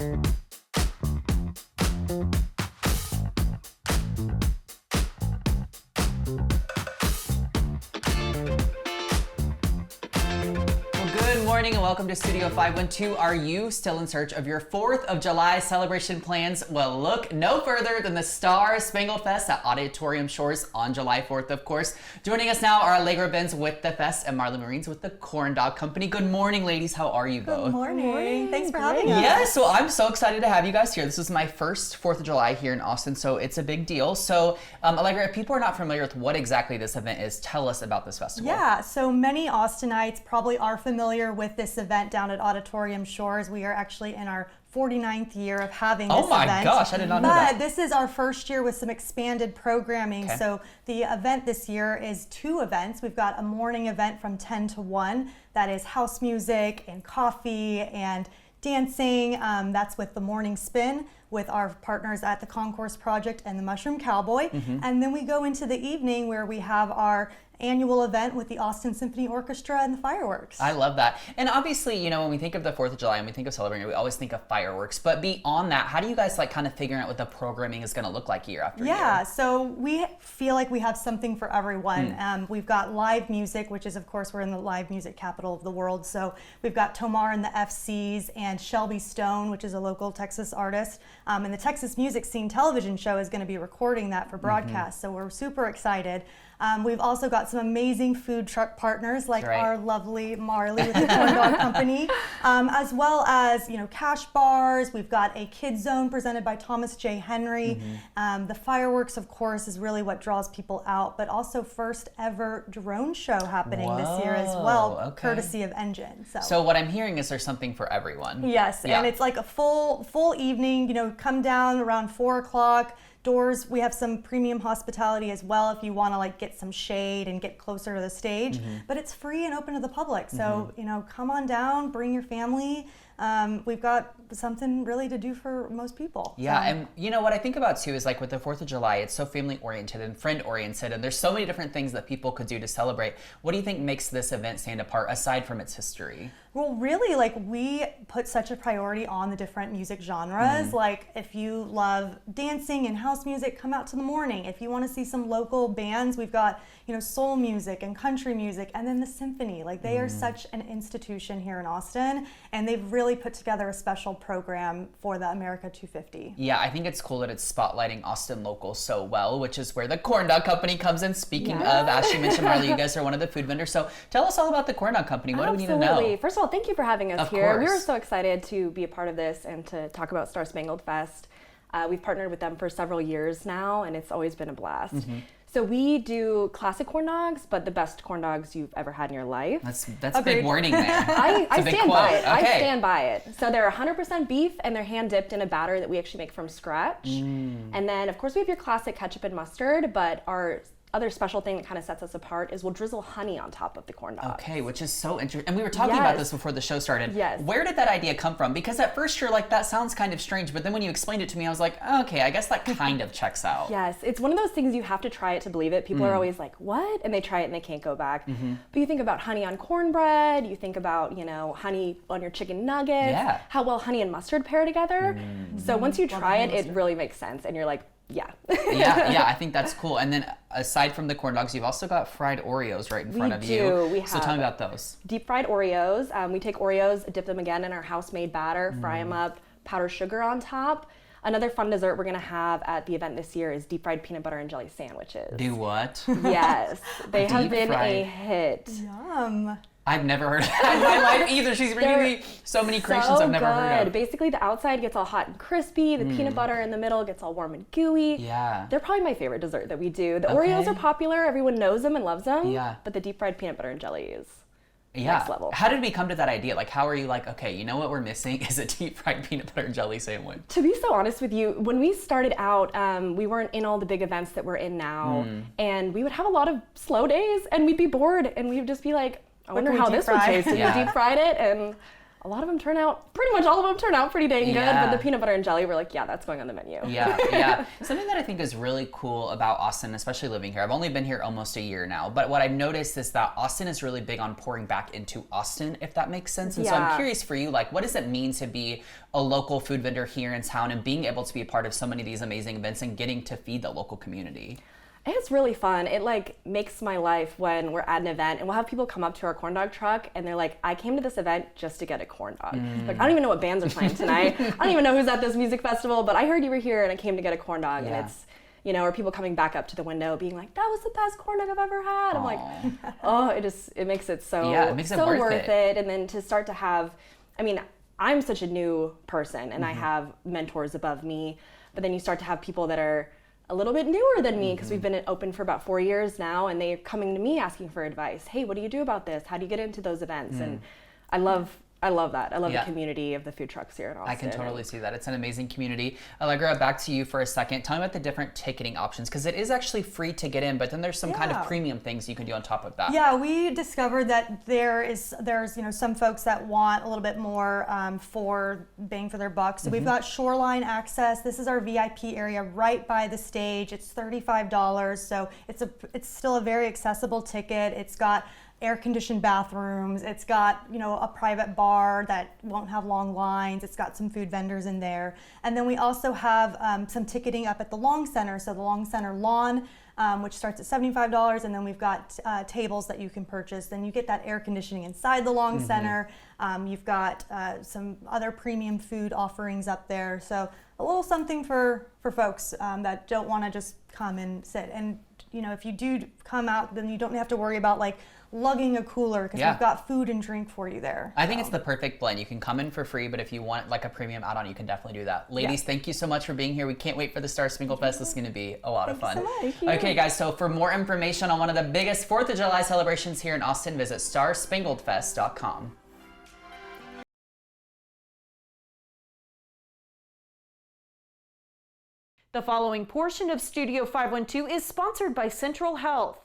Good morning and welcome to Studio 512. Are you still in search of your 4th of July celebration plans? Well, look no further than the Star Spangled Fest at Auditorium Shores on July 4th, of course. Joining us now are Allegra Benz with the Fest and Marley Marines with the Corn Dog Company. Good morning, ladies. How are you both? Good morning. Thanks for having us. Yes, so I'm so excited to have you guys here. This is my first 4th of July here in Austin, so it's a big deal. So, Allegra, if people are not familiar with what exactly this event is, tell us about this festival. Yeah, so many Austinites probably are familiar with this event down at Auditorium Shores. We are actually in our 49th year of having this event. Oh my gosh, I did not know that. But this is our first year with some expanded programming. Okay. So the event this year is 2 events. We've got a morning event from 10 to 1 that is house music and coffee and dancing. That's with the Morning Spin with our partners at the Concourse Project and the Mushroom Cowboy. And then we go into the evening where we have our annual event with the Austin Symphony Orchestra and the fireworks. I love that. And obviously, you know, when we think of the 4th of July and we think of celebrating, we always think of fireworks. But beyond that, how do you guys like kind of figure out what the programming is going to look like year after year? Yeah, so we feel like we have something for everyone. We've got live music, which is, of course, we're in the live music capital of the world. So we've got Tomar and the FCs and Shelby Stone, which is a local Texas artist. And the Texas Music Scene television show is going to be recording that for broadcast. So we're super excited. We've also got some amazing food truck partners like our lovely Marley with the Corn Dog Company, as well as, you know, cash bars. We've got a kids zone presented by Thomas J. Henry. The fireworks, of course, is really what draws people out, but also first ever drone show happening this year as well, courtesy of Engine. So what I'm hearing is there's something for everyone. Yes, and it's like a full evening, you know, come down around 4 o'clock. Doors, we have some premium hospitality as well if you want to like get some shade and get closer to the stage, but it's free and open to the public. So, you know, come on down, bring your family. We've got something really to do for most people. Yeah, and you know what I think about too is like with the 4th of July, it's so family oriented and friend oriented, and there's so many different things that people could do to celebrate. What do you think makes this event stand apart aside from its history? Well, really, like we put such a priority on the different music genres. Like if you love dancing and house music, come out to the morning. If you want to see some local bands, we've got, you know, soul music and country music, and then the symphony. Like they are such an institution here in Austin, and they've really put together a special program for the America 250. Yeah, I think it's cool that it's spotlighting Austin locals so well, which is where the Corn Dog Company comes in. Speaking of, as she mentioned, Marley, you guys are one of the food vendors. So tell us all about the Corn Dog Company. What do we need to know? First of all, thank you for having us Of here. We course. were so excited to be a part of this and to talk about Star Spangled Fest. We've partnered with them for several years now, and it's always been a blast. So we do classic corn dogs, but the best corn dogs you've ever had in your life. That's a big warning there. I stand by it. Okay. I stand by it. So they're 100% beef, and they're hand dipped in a batter that we actually make from scratch. And then, of course, we have your classic ketchup and mustard, but our other special thing that kind of sets us apart is we'll drizzle honey on top of the corn dog. Okay, which is so interesting. And we were talking about this before the show started. Yes. Where did that idea come from? Because at first you're like, that sounds kind of strange, but then when you explained it to me, I was like, okay, I guess that kind of checks out. Yes, it's one of those things you have to try it to believe it. People are always like, what? And they try it and they can't go back. But you think about honey on cornbread, you think about, you know, honey on your chicken nuggets, how well honey and mustard pair together. So once you try it, it really makes sense. And you're like, yeah, I think that's cool. And then aside from the corn dogs, you've also got fried Oreos right in front of you. We have. So tell me about those. Deep fried Oreos. We take Oreos, dip them again in our house-made batter, fry them up, powder sugar on top. Another fun dessert we're going to have at the event this year is deep fried peanut butter and jelly sandwiches. Do what? Yes, they have been fried. a hit. Yum. I've never heard of that in my life either. She's bringing me so many creations I've never heard of. Basically, the outside gets all hot and crispy. The peanut butter in the middle gets all warm and gooey. Yeah. They're probably my favorite dessert that we do. The Oreos are popular. Everyone knows them and loves them. Yeah. But the deep fried peanut butter and jelly is next level. How did we come to that idea? Like, how are you like, okay, you know what we're missing is a deep fried peanut butter and jelly sandwich? To be so honest with you, when we started out, we weren't in all the big events that we're in now. And we would have a lot of slow days and we'd be bored and we'd just be like, I wonder how this would taste if we deep fried it. And a lot of them turn out, pretty much all of them turn out pretty dang good, but the peanut butter and jelly, we're like, yeah, that's going on the menu. Yeah. Something that I think is really cool about Austin, especially living here, I've only been here almost a year now, but what I've noticed is that Austin is really big on pouring back into Austin, if that makes sense. And so I'm curious for you, like, what does it mean to be a local food vendor here in town and being able to be a part of so many of these amazing events and getting to feed the local community? It's really fun. It like makes my life when we're at an event and we'll have people come up to our corn dog truck and they're like, I came to this event just to get a corn dog. Like, I don't even know what bands are playing tonight. I don't even know who's at this music festival, but I heard you were here and I came to get a corn dog. And it's, you know, or people coming back up to the window being like, that was the best corn dog I've ever had. I'm like, oh, it makes it so, worth it. And then to start to have, I mean, I'm such a new person and I have mentors above me, but then you start to have people that are a little bit newer than me because we've been open for about 4 years now, and they're coming to me asking for advice. Hey, what do you do about this? How do you get into those events? And I love that. I love the community of the food trucks here in Austin. I can totally see that. It's an amazing community. Allegra, back to you for a second. Tell me about the different ticketing options, because it is actually free to get in, but then there's some kind of premium things you can do on top of that. Yeah, we discovered that there's some folks that want a little bit more for bang for their buck. So we've got shoreline access. This is our VIP area right by the stage. It's $35, so it's still a very accessible ticket. It's got air-conditioned bathrooms. It's got, a private bar that won't have long lines. It's got some food vendors in there. And then we also have some ticketing up at the Long Center. So the Long Center lawn, which starts at $75, and then we've got tables that you can purchase. Then you get that air conditioning inside the Long Center. You've got some other premium food offerings up there. So a little something for folks that don't want to just come and sit. And if you do come out, then you don't have to worry about like lugging a cooler because we've got food and drink for you there. I think it's the perfect blend. You can come in for free, but if you want like a premium add-on, you can definitely do that. Ladies, thank you so much for being here. We can't wait for the Star Spangled Fest. This is going to be a lot of fun. Thanks so much. Okay, guys, so for more information on one of the biggest 4th of July celebrations here in Austin, visit starspangledfest.com. The following portion of Studio 512 is sponsored by Central Health.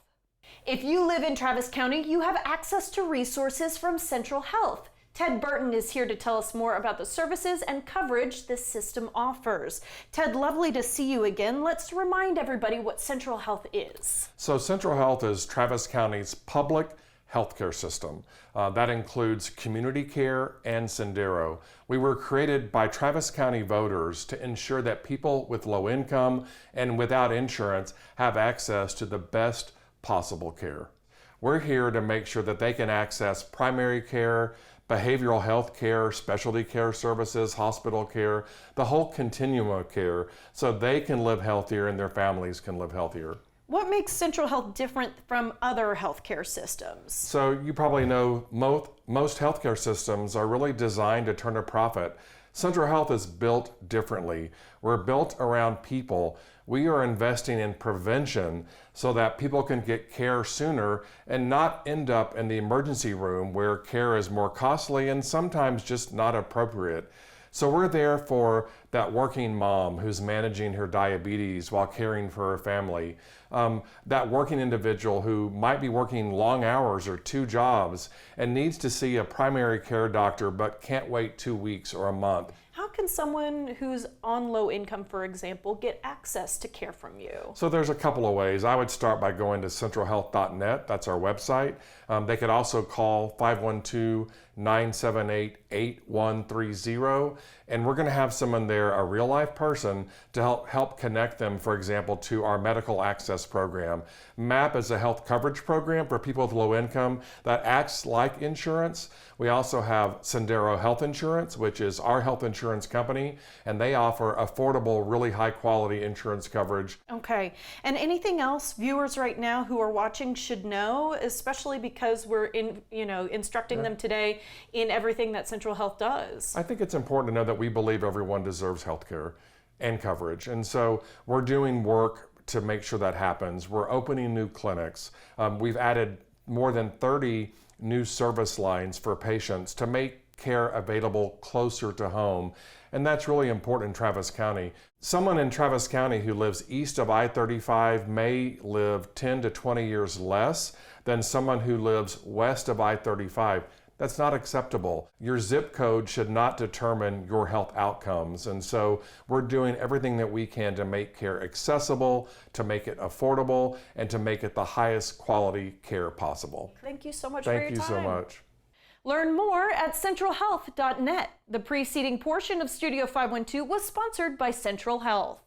If you live in Travis County, you have access to resources from Central Health. Ted Burton is here to tell us more about the services and coverage this system offers. Ted, lovely to see you again. Let's remind everybody what Central Health is. So Central Health is Travis County's public healthcare system. That includes community care and Sendero. We were created by Travis County voters to ensure that people with low income and without insurance have access to the best possible care. We're here to make sure that they can access primary care, behavioral health care, specialty care services, hospital care, the whole continuum of care, so they can live healthier and their families can live healthier. What makes Central Health different from other healthcare systems? So you probably know most healthcare systems are really designed to turn a profit. Central Health is built differently. We're built around people. We are investing in prevention so that people can get care sooner and not end up in the emergency room where care is more costly and sometimes just not appropriate. So we're there for that working mom who's managing her diabetes while caring for her family, that working individual who might be working long hours or 2 jobs and needs to see a primary care doctor but can't wait 2 weeks or a month. How can someone who's on low income, for example, get access to care from you? So there's a couple of ways. I would start by going to centralhealth.net. That's our website. They could also call 512-978-8130. And we're going to have someone there, a real life person, to help connect them, for example, to our medical access program. MAP is a health coverage program for people with low income that acts like insurance. We also have Sendero Health Insurance, which is our health insurance company, and they offer affordable, really high quality insurance coverage. Okay. And anything else viewers right now who are watching should know, especially because we're instructing them today in everything that Central Health does? I think it's important to know that we believe everyone deserves health care and coverage. And so we're doing work to make sure that happens. We're opening new clinics. We've added more than 30 new service lines for patients to make care available closer to home. And that's really important in Travis County. Someone in Travis County who lives east of I-35 may live 10 to 20 years less than someone who lives west of I-35. That's not acceptable. Your zip code should not determine your health outcomes. And so we're doing everything that we can to make care accessible, to make it affordable, and to make it the highest quality care possible. Thank you so much for your time. Thank you so much. Learn more at centralhealth.net. The preceding portion of Studio 512 was sponsored by Central Health.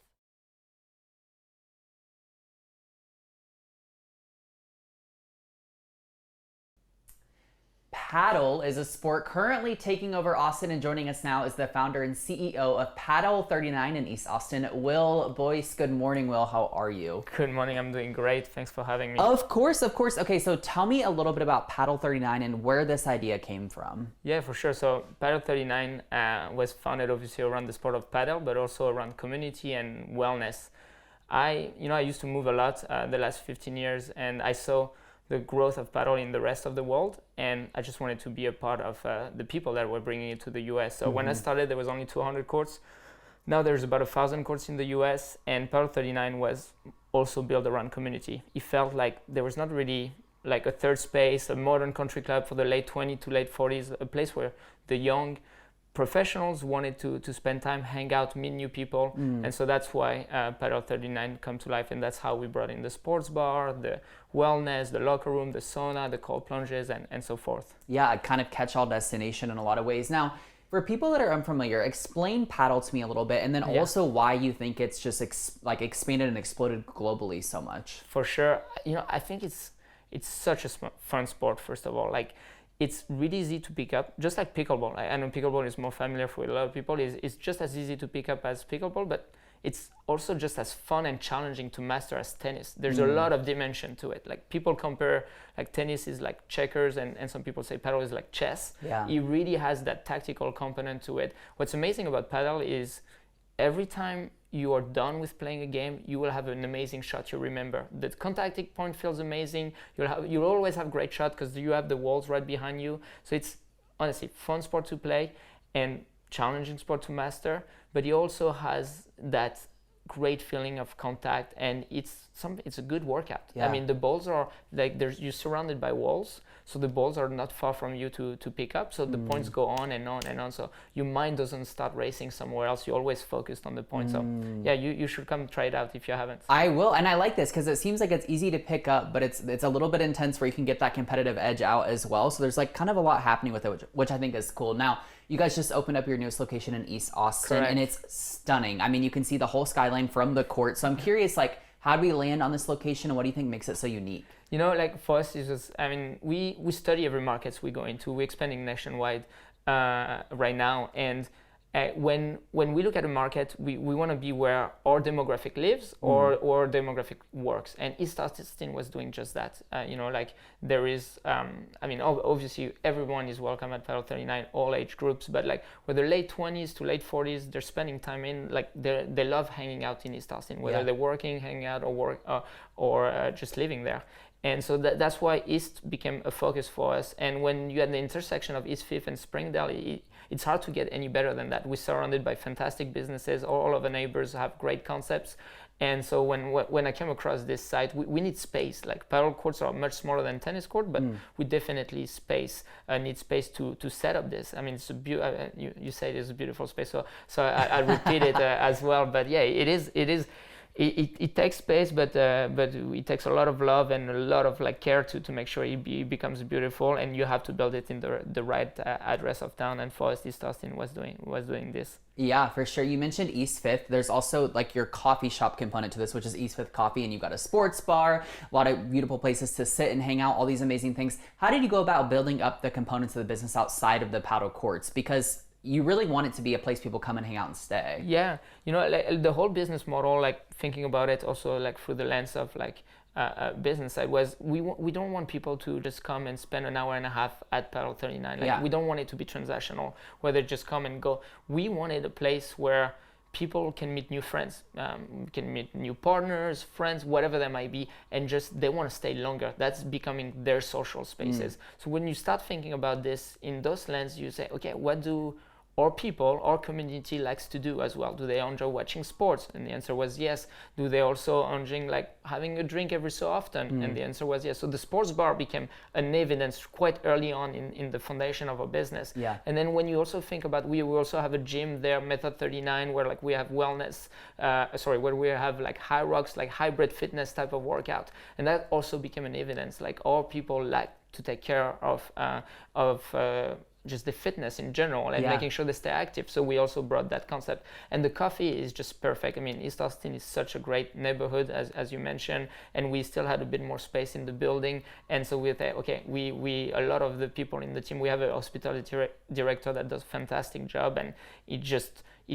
Paddle is a sport currently taking over Austin, and joining us now is the founder and CEO of Paddle 39 in East Austin, Will Boyce. Good morning, Will. How are you? Good morning. I'm doing great. Thanks for having me. Of course. Okay, so tell me a little bit about Paddle 39 and where this idea came from. Yeah, for sure. So Paddle 39 was founded obviously around the sport of paddle, but also around community and wellness. I used to move a lot the last 15 years, and I saw the growth of paddle in the rest of the world, and I just wanted to be a part of the people that were bringing it to the US. So when I started, there was only 200 courts. Now there's about 1,000 courts in the US, and Paddle 39 was also built around community. It felt like there was not really like a third space, a modern country club for the late 20s to late 40s, a place where the young professionals wanted to spend time, hang out, meet new people. And so that's why Paddle 39 come to life, and that's how we brought in the sports bar, the wellness, the locker room, the sauna, the cold plunges, and so forth. Yeah, a kind of catch-all destination in a lot of ways. Now, for people that are unfamiliar, explain Paddle to me a little bit, and then also why you think it's just expanded and exploded globally so much. For sure. I think it's such a fun sport, first of all. Like, it's really easy to pick up, just like pickleball. I know pickleball is more familiar for a lot of people. It's just as easy to pick up as pickleball, but it's also just as fun and challenging to master as tennis. There's a lot of dimension to it. Like, people compare, like, tennis is like checkers, and some people say paddle is like chess. Yeah. It really has that tactical component to it. What's amazing about paddle is every time you are done with playing a game, you will have an amazing shot you remember. The contacting point feels amazing. You'll always have great shot because you have the walls right behind you. So it's honestly fun sport to play and challenging sport to master, but it also has that great feeling of contact, and it's a good workout. Yeah. I mean, the balls are like, you're surrounded by walls, so the balls are not far from you to pick up, so the points go on and on and on, so your mind doesn't start racing somewhere else. You're always focused on the point. So yeah, you should come try it out if you haven't. I will, and I like this because it seems like it's easy to pick up, but it's a little bit intense where you can get that competitive edge out as well. So there's like kind of a lot happening with it, which I think is cool. Now, you guys just opened up your newest location in East Austin. Correct. And it's stunning. I mean, you can see the whole skyline from the court. So I'm curious, like, how do we land on this location, and what do you think makes it so unique? Like, for us, it's just, I mean, we study every market we go into. We're expanding nationwide right now, and when we look at a market, we want to be where our demographic lives or our demographic works, and East Austin was doing just that. Like, there is, I mean, obviously everyone is welcome at Paddle 39, all age groups, but like whether late 20s to late 40s, they're spending time in, like, they love hanging out in East Austin, whether they're working, hanging out, or work, or just living there. And so that's why East became a focus for us. And when you had the intersection of East Fifth and Springdale, it's hard to get any better than that. We're surrounded by fantastic businesses. All of the neighbors have great concepts. And so when I came across this site, we need space. Like, paddle courts are much smaller than tennis court, but we definitely need space to set up this. I mean, it's you say it's a beautiful space, so I repeat it as well. But yeah, it is. It takes space, but it takes a lot of love and a lot of like care to make sure it becomes beautiful, and you have to build it in the right address of town. And for us, East Austin was doing this. Yeah, for sure. You mentioned East Fifth. There's also like your coffee shop component to this, which is East Fifth Coffee, and you've got a sports bar, a lot of beautiful places to sit and hang out, all these amazing things. How did you go about building up the components of the business outside of the paddle courts? Because you really want it to be a place people come and hang out and stay. Yeah, like, the whole business model, like thinking about it also like through the lens of like business side, was we don't want people to just come and spend an hour and a half at Paddle 39. Like, we don't want it to be transactional, where they just come and go. We wanted a place where people can meet new friends, can meet new partners, friends, whatever that might be, and just they want to stay longer. That's becoming their social spaces. So when you start thinking about this in those lenses, you say, okay, what do our people, our community likes to do as well. Do they enjoy watching sports? And the answer was yes. Do they also enjoy like having a drink every so often? And the answer was yes. So the sports bar became an evidence quite early on in the foundation of our business. Yeah. And then when you also think about, we also have a gym there, Method 39, where like we have wellness, where we have like high rocks, like hybrid fitness type of workout. And that also became an evidence, like our people like to take care of just the fitness in general and making sure they stay active. So we also brought that concept. And the coffee is just perfect. I mean, East Austin is such a great neighborhood, as you mentioned, and we still had a bit more space in the building. And so we thought, okay, we a lot of the people in the team, we have a hospitality director that does a fantastic job, and it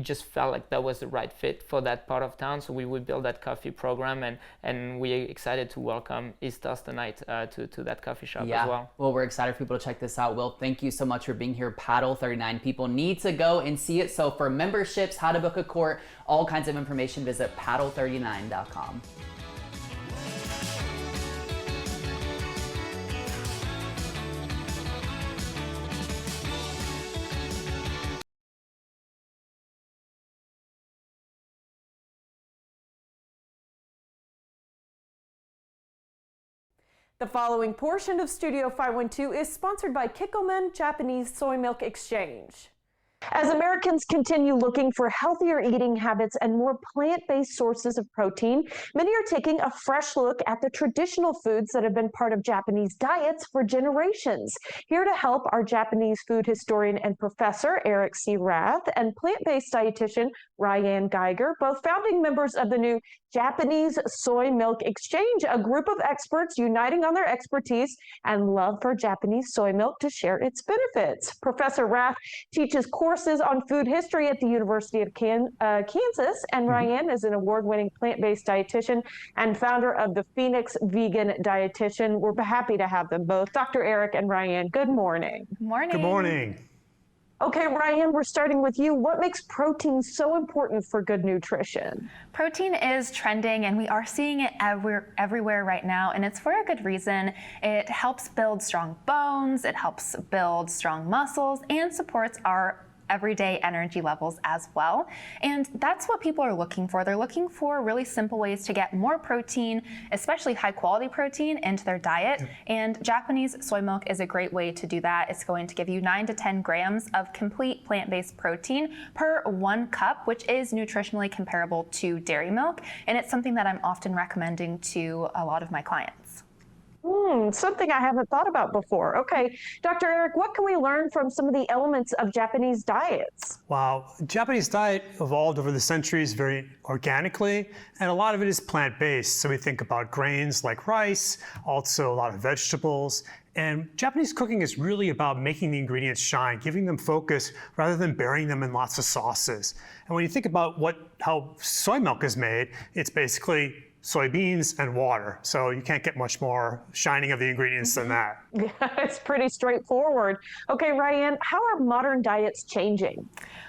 just felt like that was the right fit for that part of town. So we would build that coffee program, and we're excited to welcome East Austinite to that coffee shop as well. Well, we're excited for people to check this out. Will, thank you so much for being here. Paddle 39. People need to go and see it. So for memberships, how to book a court, all kinds of information, visit paddle39.com. The following portion of Studio 512 is sponsored by Kikkoman Japanese Soy Milk Exchange. As Americans continue looking for healthier eating habits and more plant-based sources of protein, many are taking a fresh look at the traditional foods that have been part of Japanese diets for generations. Here to help are Japanese food historian and professor Eric C. Rath and plant-based dietitian Ryan Geiger, both founding members of the new Japanese Soy Milk Exchange, a group of experts uniting on their expertise and love for Japanese soy milk to share its benefits. Professor Rath teaches courses on food history at the University of Kansas, and Ryan is an award-winning plant-based dietitian and founder of the Phoenix Vegan Dietitian. We're happy to have them both. Dr. Eric and Ryan, good morning. Morning. Good morning. Okay, Ryan, we're starting with you. What makes protein so important for good nutrition? Protein is trending, and we are seeing it everywhere right now, and it's for a good reason. It helps build strong bones, it helps build strong muscles, and supports our everyday energy levels as well. And that's what people are looking for. They're looking for really simple ways to get more protein, especially high quality protein, into their diet. And Japanese soy milk is a great way to do that. It's going to give you 9 to 10 grams of complete plant-based protein per 1 cup, which is nutritionally comparable to dairy milk. And it's something that I'm often recommending to a lot of my clients. Something I haven't thought about before. Okay, Dr. Eric, what can we learn from some of the elements of Japanese diets? Wow, Japanese diet evolved over the centuries very organically, and a lot of it is plant-based. So we think about grains like rice, also a lot of vegetables. And Japanese cooking is really about making the ingredients shine, giving them focus rather than burying them in lots of sauces. And when you think about how soy milk is made, it's basically soybeans and water. So you can't get much more shining of the ingredients than that. Yeah, it's pretty straightforward. Okay, Ryan, how are modern diets changing?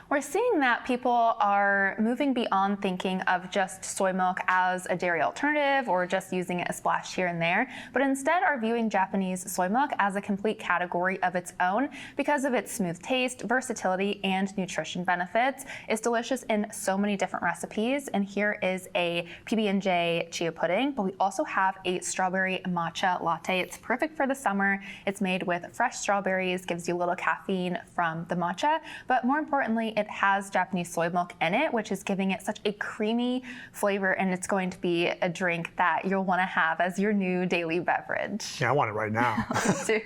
We're seeing that people are moving beyond thinking of just soy milk as a dairy alternative or just using it a splash here and there, but instead are viewing Japanese soy milk as a complete category of its own because of its smooth taste, versatility, and nutrition benefits. It's delicious in so many different recipes, and here is a PB&J chia pudding, but we also have a strawberry matcha latte. It's perfect for the summer. It's made with fresh strawberries, gives you a little caffeine from the matcha, but more importantly, it has Japanese soy milk in it, which is giving it such a creamy flavor, and it's going to be a drink that you'll want to have as your new daily beverage. Yeah, I want it right now. Me too.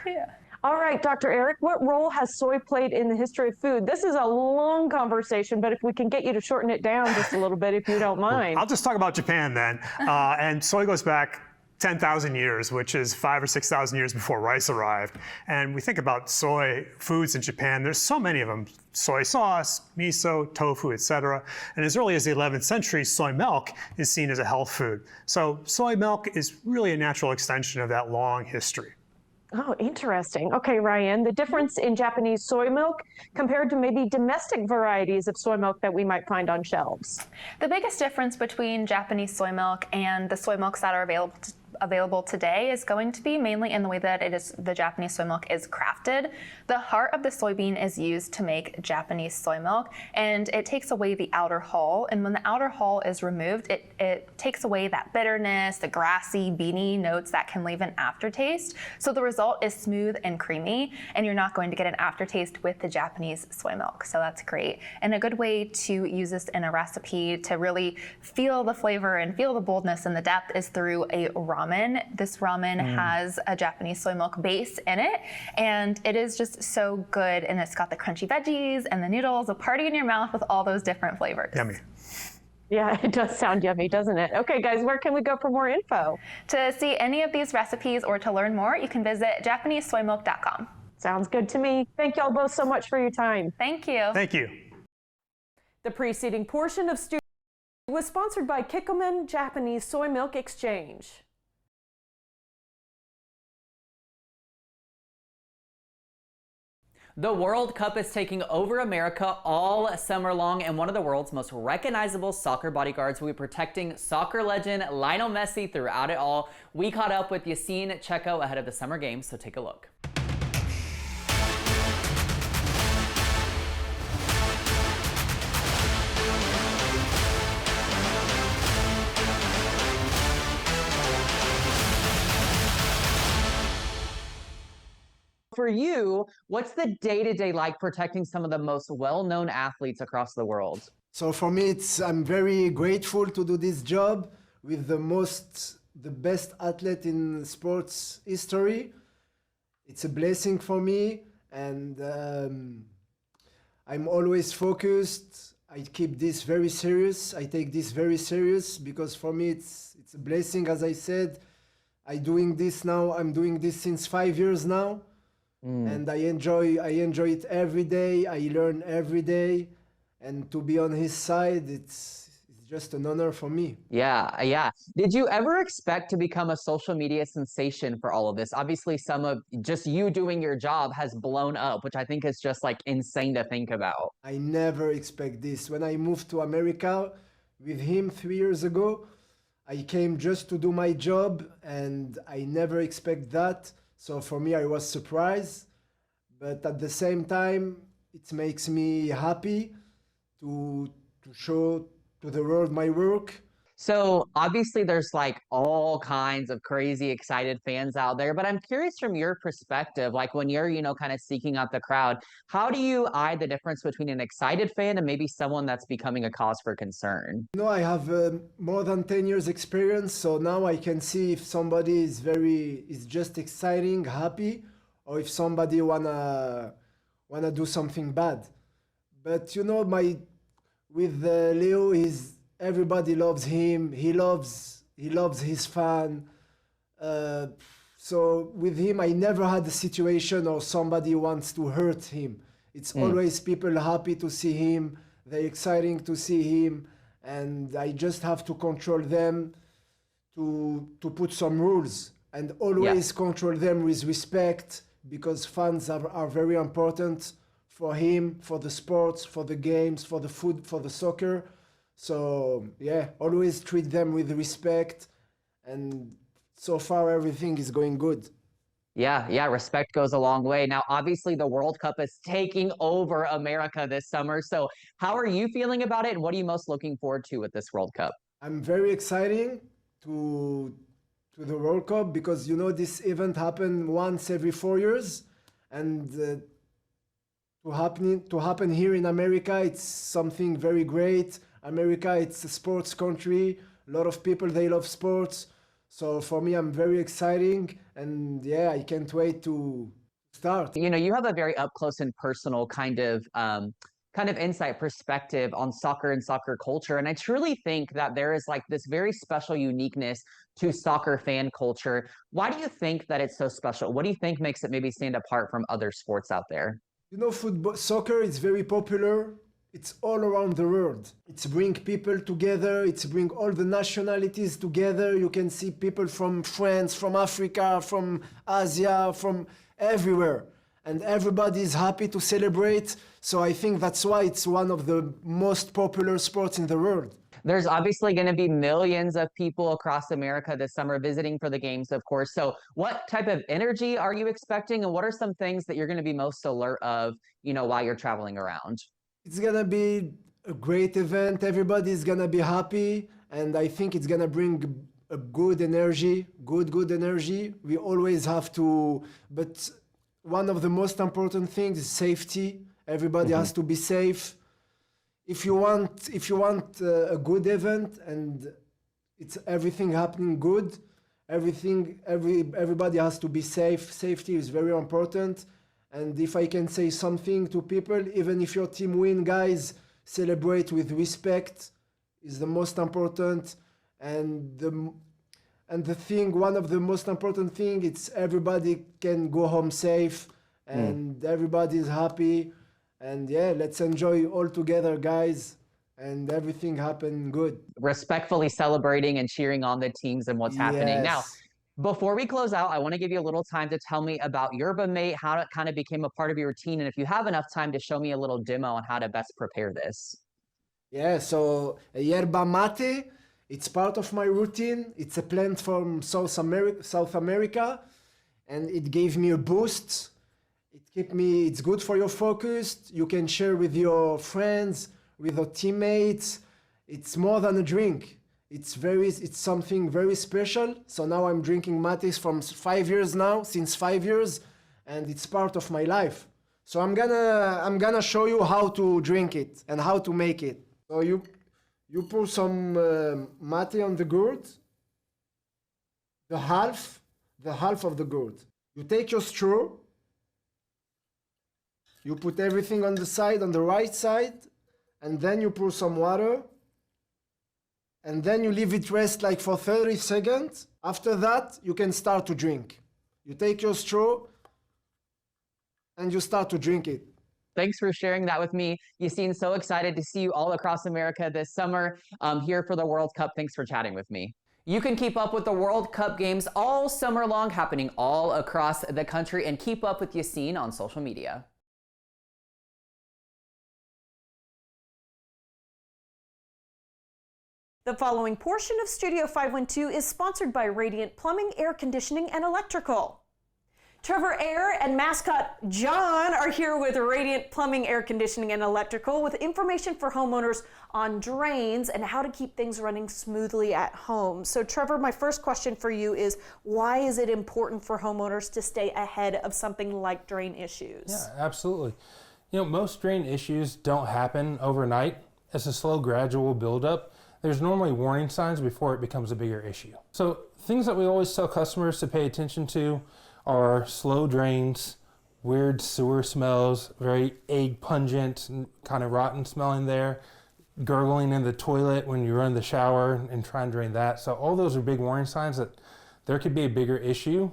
Yeah. All right, Dr. Eric, what role has soy played in the history of food? This is a long conversation, but if we can get you to shorten it down just a little bit, if you don't mind. I'll just talk about Japan then. And soy goes back 10,000 years, which is 5,000 or 6,000 years before rice arrived. And we think about soy foods in Japan, there's so many of them. Soy sauce, miso, tofu, etc. And as early as the 11th century, soy milk is seen as a health food. So soy milk is really a natural extension of that long history. Oh, interesting. Okay, Ryan, the difference in Japanese soy milk compared to maybe domestic varieties of soy milk that we might find on shelves? The biggest difference between Japanese soy milk and the soy milks that are available today is going to be mainly in the way that the Japanese soy milk is crafted. The heart of the soybean is used to make Japanese soy milk, and it takes away the outer hull. And when the outer hull is removed, it takes away that bitterness, the grassy, beany notes that can leave an aftertaste. So the result is smooth and creamy, and you're not going to get an aftertaste with the Japanese soy milk. So that's great. And a good way to use this in a recipe to really feel the flavor and feel the boldness and the depth is through a ramen. This ramen has a Japanese soy milk base in it, and it is just so good. And it's got the crunchy veggies and the noodles, a party in your mouth with all those different flavors. Yummy. Yeah, it does sound yummy, doesn't it? Okay, guys, where can we go for more info? To see any of these recipes or to learn more, you can visit JapaneseSoyMilk.com. Sounds good to me. Thank y'all both so much for your time. Thank you. Thank you. The preceding portion of Studio was sponsored by Kikkoman Japanese Soy Milk Exchange. The World Cup is taking over America all summer long, and one of the world's most recognizable soccer bodyguards will be protecting soccer legend Lionel Messi throughout it all. We caught up with Yassine Checco ahead of the summer games, so take a look. For you, what's the day-to-day like protecting some of the most well-known athletes across the world? So for me, I'm very grateful to do this job with the best athlete in sports history. It's a blessing for me, and I'm always focused. I keep this very serious. I take this very serious because for me, it's a blessing. As I said, I'm doing this since 5 years now. And I enjoy it every day. I learn every day, and to be on his side, it's just an honor for me. Yeah. Did you ever expect to become a social media sensation for all of this? Obviously, some of just you doing your job has blown up, which I think is just like insane to think about. I never expect this. When I moved to America with him 3 years ago, I came just to do my job, and I never expect that. So for me, I was surprised, but at the same time, it makes me happy to show to the world my work. So obviously there's like all kinds of crazy excited fans out there, but I'm curious from your perspective, like when you're, kind of seeking out the crowd, how do you eye the difference between an excited fan and maybe someone that's becoming a cause for concern? I have more than 10 years experience, so now I can see if somebody is just exciting, happy, or if somebody wanna do something bad. But with Leo, everybody loves him. He loves his fan. So with him, I never had a situation or somebody wants to hurt him. It's always people happy to see him. They're exciting to see him, and I just have to control them to put some rules and always control them with respect, because fans are very important for him, for the sports, for the games, for the food, for the soccer. So always treat them with respect, and so far everything is going good. Yeah, respect goes a long way. Now, obviously the World Cup is taking over America this summer. So how are you feeling about it, and what are you most looking forward to with this World Cup? I'm very excited to the World Cup because this event happens once every 4 years, and to happen here in America, it's something very great. America, it's a sports country. A lot of people, they love sports. So for me, I'm very exciting, and I can't wait to start. You have a very up close and personal kind of insight perspective on soccer and soccer culture. And I truly think that there is like this very special uniqueness to soccer fan culture. Why do you think that it's so special? What do you think makes it maybe stand apart from other sports out there? Soccer is very popular. It's all around the world. It's bring people together. It's bring all the nationalities together. You can see people from France, from Africa, from Asia, from everywhere. and everybody is happy to celebrate. So I think that's why it's one of the most popular sports in the world. There's obviously going to be millions of people across America this summer visiting for the games, of course. So what type of energy are you expecting, and what are some things that you're going to be most alert of, while you're traveling around? It's going to be a great event. Everybody's going to be happy, and I think it's going to bring a good energy, good energy. We always have to, but one of the most important things is safety. Everybody has to be safe. If you want a good event and it's everything happening good, everybody has to be safe. Safety is very important. And if I can say something to people, even if your team win, guys, celebrate with respect is the most important. And one of the most important thing, it's everybody can go home safe and everybody is happy. And yeah, let's enjoy all together, guys, and everything happen good. Respectfully celebrating and cheering on the teams and what's happening. Now, before we close out, I want to give you a little time to tell me about Yerba Mate, how it kind of became a part of your routine, and if you have enough time to show me a little demo on how to best prepare this. Yeah, so Yerba Mate, it's part of my routine. It's a plant from South America, and it gave me a boost. It's good for your focus. You can share with your friends, with your teammates. It's more than a drink. It's something very special. So now I'm drinking mates from 5 years now, since 5 years, and it's part of my life. So I'm gonna show you how to drink it and how to make it. So you pour some mate on the gourd, the half of the gourd. You take your straw. You put everything on the right side, and then you pour some water, and then you leave it rest like for 30 seconds. After that, you can start to drink. You take your straw, and you start to drink it. Thanks for sharing that with me. Yassine, so excited to see you all across America this summer here for the World Cup. Thanks for chatting with me. You can keep up with the World Cup games all summer long, happening all across the country, and keep up with Yassine on social media. The following portion of Studio 512 is sponsored by Radiant Plumbing, Air Conditioning, and Electrical. Trevor Ayer and mascot John are here with Radiant Plumbing, Air Conditioning, and Electrical with information for homeowners on drains and how to keep things running smoothly at home. So Trevor, my first question for you is, why is it important for homeowners to stay ahead of something like drain issues? Yeah, absolutely. Most drain issues don't happen overnight. It's a slow, gradual buildup. There's normally warning signs before it becomes a bigger issue. So things that we always tell customers to pay attention to are slow drains, weird sewer smells, very egg pungent, kind of rotten smelling there, gurgling in the toilet when you run the shower and try and drain that. So all those are big warning signs that there could be a bigger issue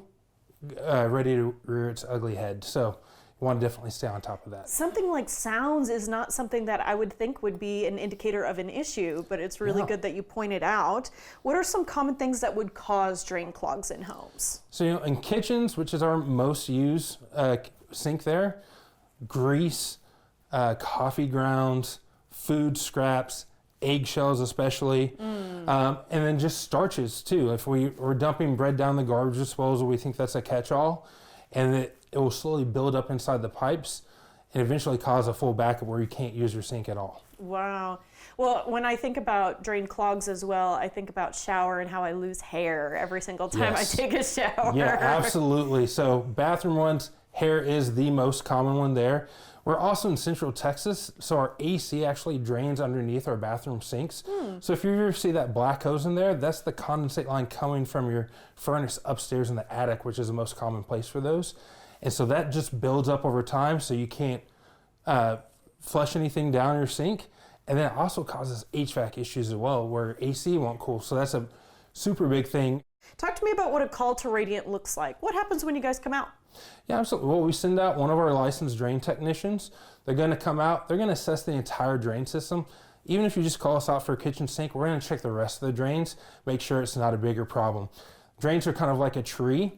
ready to rear its ugly head. So you want to definitely stay on top of that. Something like sounds is not something that I would think would be an indicator of an issue, but it's really good that you pointed out. What are some common things that would cause drain clogs in homes? So in kitchens, which is our most used sink there, grease, coffee grounds, food scraps, eggshells especially, and then just starches too. If we're dumping bread down the garbage disposal, we think that's a catch-all, and it will slowly build up inside the pipes and eventually cause a full backup where you can't use your sink at all. Wow. Well, when I think about drain clogs as well, I think about shower and how I lose hair every single time I take a shower. Yeah, absolutely. So bathroom ones, hair is the most common one there. We're also in Central Texas, so our AC actually drains underneath our bathroom sinks. So if you ever see that black hose in there, that's the condensate line coming from your furnace upstairs in the attic, which is the most common place for those. And so that just builds up over time, so you can't flush anything down your sink. And then it also causes HVAC issues as well, where AC won't cool. So that's a super big thing. Talk to me about what a call to Radiant looks like. What happens when you guys come out? Yeah, absolutely. Well, we send out one of our licensed drain technicians. They're going to come out. They're going to assess the entire drain system. Even if you just call us out for a kitchen sink, we're going to check the rest of the drains, make sure it's not a bigger problem. Drains are kind of like a tree.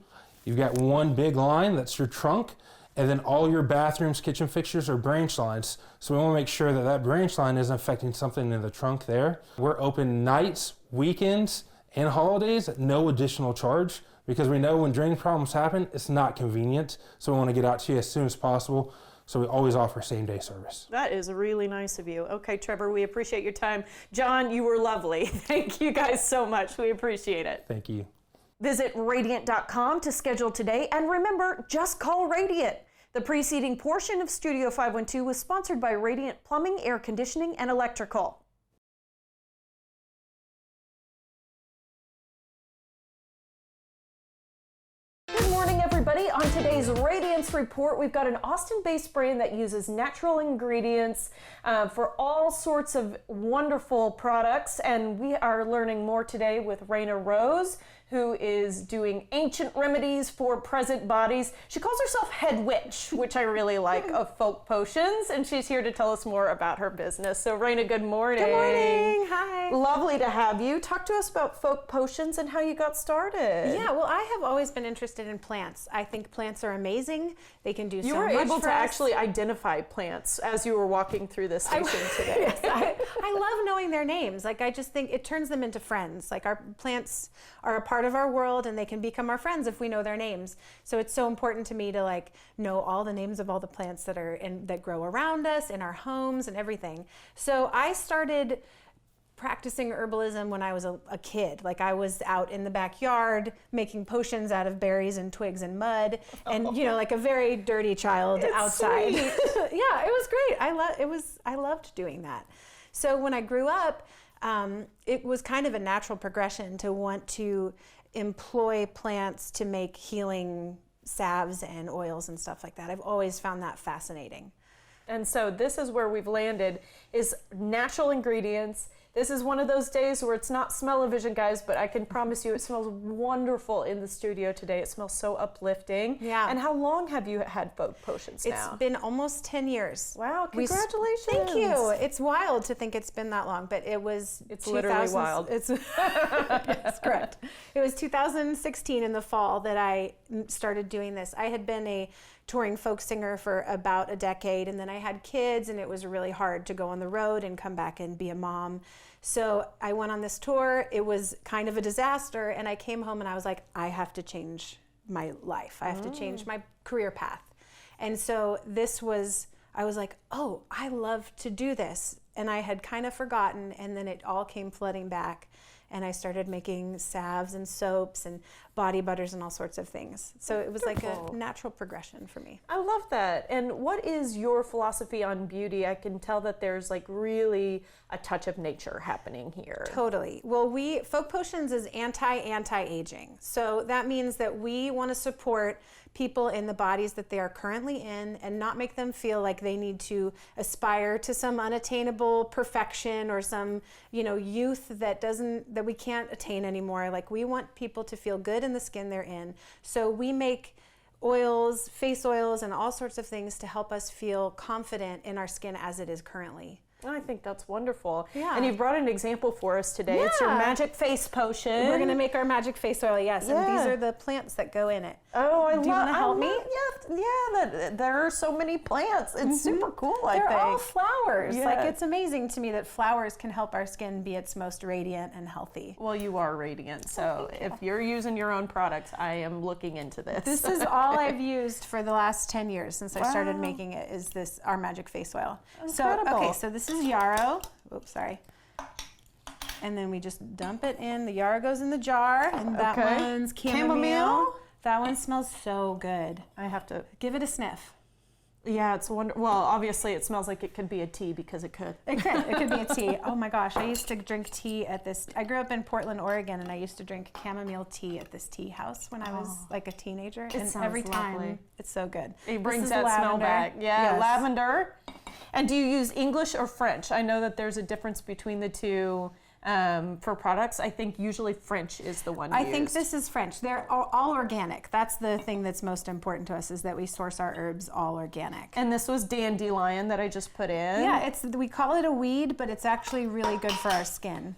You've got one big line, that's your trunk, And then all your bathrooms, kitchen fixtures are branch lines. So we want to make sure that that branch line isn't affecting something in the trunk there. We're open nights, weekends, and holidays at no additional charge, because we know when drain problems happen, it's not convenient. So we want to get out to you as soon as possible. So we always offer same-day service. That is really nice of you. Okay, Trevor, we appreciate your time. John, you were lovely. Thank you guys so much. We appreciate it. Thank you. Visit Radiant.com to schedule today. And remember, just call Radiant. The preceding portion of Studio 512 was sponsored by Radiant Plumbing, Air Conditioning, and Electrical. Good morning, everybody. On today's Radiance Report, we've got an Austin-based brand that uses natural ingredients for all sorts of wonderful products. And we are learning more today with Raina Rose, who is doing ancient remedies for present bodies. She calls herself Head Witch, which I really like, of Folk Potions, and she's here to tell us more about her business. So Raina, good morning. Good morning, hi. Lovely to have you. Talk to us about Folk Potions and how you got started. Yeah, well, I have always been interested in plants. I think plants are amazing. They can do so much for us. You were able to actually identify plants as you were walking through this station today. Yes, I love knowing their names. Like, I just think it turns them into friends. Like, our plants are a part of our world, and they can become our friends if we know their names. So it's so important to me to like know all the names of all the plants that are that grow around us in our homes and everything. So I started practicing herbalism when I was a kid. Like, I was out in the backyard making potions out of berries and twigs and mud, and you know, like a very dirty child outside. Yeah, it was great. I loved doing that. So when I grew up, it was kind of a natural progression to want to employ plants to make healing salves and oils and stuff like that. I've always found that fascinating. And so this is where we've landed, is natural ingredients. This is one of those days where it's not smell-o-vision, guys, but I can promise you it smells wonderful in the studio today. It smells so uplifting. Yeah. And how long have you had Folk Potions now? It's been almost 10 years. Wow, congratulations. Thank you. It's wild to think it's been that long, but it's literally wild. Yes, correct. It was 2016 in the fall that I started doing this. I had been a touring folk singer for about a decade, and then I had kids, and it was really hard to go on the road and come back and be a mom. So I went on this tour. It was kind of a disaster, and I came home and I was like, I have to change my life. I have to change my career path. And so I was like, oh, I love to do this. And I had kind of forgotten, and then it all came flooding back. And I started making salves and soaps and body butters and all sorts of things. So it was like a natural progression for me. I love that. And what is your philosophy on beauty? I can tell that there's like really a touch of nature happening here. Totally. Well, Folk Potions is anti-aging. So that means that we want to support people in the bodies that they are currently in and not make them feel like they need to aspire to some unattainable perfection or some, youth that we can't attain anymore. Like, we want people to feel good in the skin they're in. So we make oils, face oils, and all sorts of things to help us feel confident in our skin as it is currently. I think that's wonderful. Yeah. And you've brought an example for us today. Yeah. It's your magic face potion. We're going to make our magic face oil, yes. Yeah. And these are the plants that go in it. Oh, I love. Do you want to help me? Yeah. There are so many plants. It's super cool. They're all flowers. Yeah. Like, it's amazing to me that flowers can help our skin be its most radiant and healthy. Well, you are radiant. So if you're using your own products, I am looking into this. This is all I've used for the last 10 years since I started making it. Is this our magic face oil? Incredible. So this is yarrow. Oops, sorry. And then we just dump it in. The yarrow goes in the jar, and that one's chamomile. That one smells so good. I have to give it a sniff. Yeah, it's wonderful. Well, obviously it smells like it could be a tea because it could. It could be a tea. Oh my gosh, I used to drink tea at this. I grew up in Portland, Oregon, and I used to drink chamomile tea at this tea house when I was like a teenager. And every time, it's so good. It brings that smell back. Yeah, yes. Lavender. And do you use English or French? I know that there's a difference between the two. For products, I think usually French is the one used. I think this is French. They're all organic. That's the thing that's most important to us, is that we source our herbs all organic. And this was dandelion that I just put in. Yeah, we call it a weed, but it's actually really good for our skin.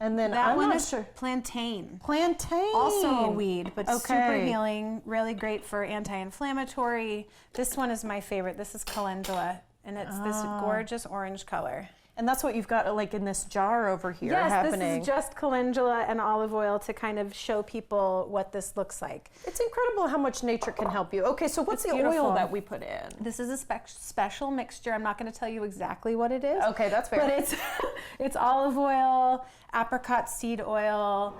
And then that I'm one not is sure. plantain. Plantain. Also a weed, but super Okay. healing, really great for anti-inflammatory. This one is my favorite. This is calendula, and it's this gorgeous orange color. And that's what you've got like in this jar over here Yes, happening. this is just calendula and olive oil to kind of show people what this looks like. It's incredible how much nature can help you. Okay, so what's It's the beautiful. oil that we put in? This is a special mixture. I'm not going to tell you exactly what it is. Okay, that's fair. But it's olive oil, apricot seed oil,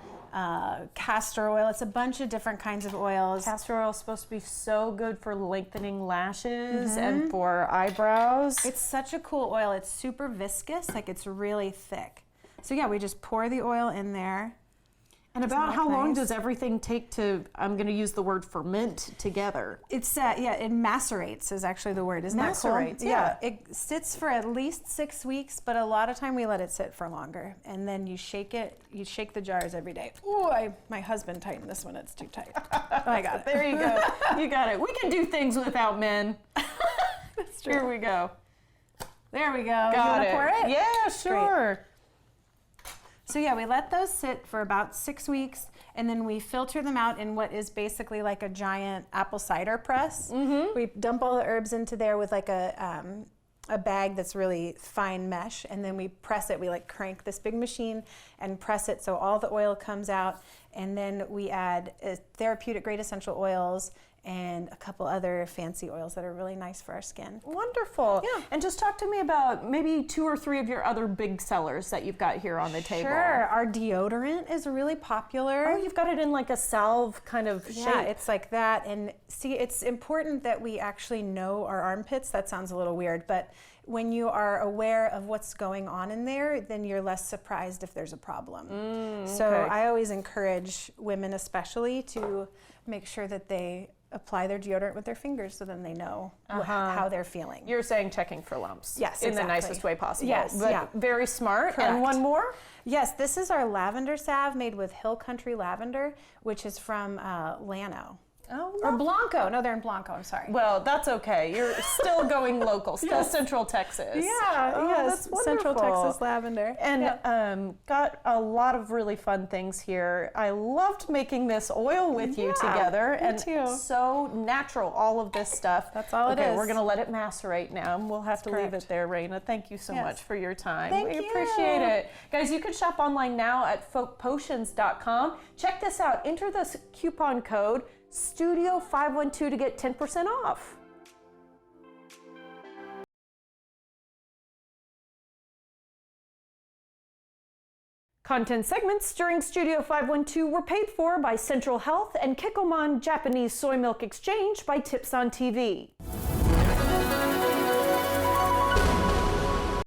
castor oil. It's a bunch of different kinds of oils. Castor oil is supposed to be so good for lengthening lashes and for eyebrows. It's such a cool oil. It's super viscous, like it's really thick. So yeah, we just pour the oil in there. And Isn't about that how long nice? does everything take to, I'm going to use the word ferment together? It's yeah, it macerates is actually the word. Isn't Macerates, that cool? yeah. It sits for at least 6 weeks, but a lot of time we let it sit for longer. And then you shake it. You shake the jars every day. Oh, my husband tightened this one. It's too tight. Oh, I got it. There you go. You got it. We can do things without men. That's true. Here we go. There we go. Got you want it. to pour it? Yeah, sure. So yeah, we let those sit for about 6 weeks, and then we filter them out in what is basically like a giant apple cider press. We dump all the herbs into there with like a bag that's really fine mesh, and then we press it. We like crank this big machine and press it so all the oil comes out, and then we add therapeutic grade essential oils and a couple other fancy oils that are really nice for our skin. Wonderful. Yeah. And just talk to me about maybe 2 or 3 of your other big sellers that you've got here on the table. Sure. Our deodorant is really popular. Oh, you've got it in like a salve kind of shape. Yeah, it's like that. And see, it's important that we actually know our armpits. That sounds a little weird, but when you are aware of what's going on in there, then you're less surprised if there's a problem. So I always encourage women especially to make sure that they apply their deodorant with their fingers so then they know how they're feeling. You're saying checking for lumps. Yes, in the exactly. nicest way possible. Yes, but yeah. very smart. Correct. And one more? Yes, this is our lavender salve made with Hill Country lavender, which is from Llano. Oh, Or Blanco. No, they're in Blanco. I'm sorry. well, that's okay. You're still going local, still Central Texas. Yeah, Oh, yes, that's Central wonderful. Texas lavender. And got a lot of really fun things here. I loved making this oil with you together. me And too. so natural, all of this stuff. That's all it okay, is. we're gonna let it macerate now. And we'll have to leave correct. it there, Raina. Thank you so Yes. much for your time. Thank we you. appreciate it. Guys, you can shop online now at folkpotions.com. Check this out. Enter this coupon code Studio512 to get 10% off. Content segments during Studio 512 were paid for by Central Health and Kikkoman Japanese Soy Milk Exchange by Tips on TV.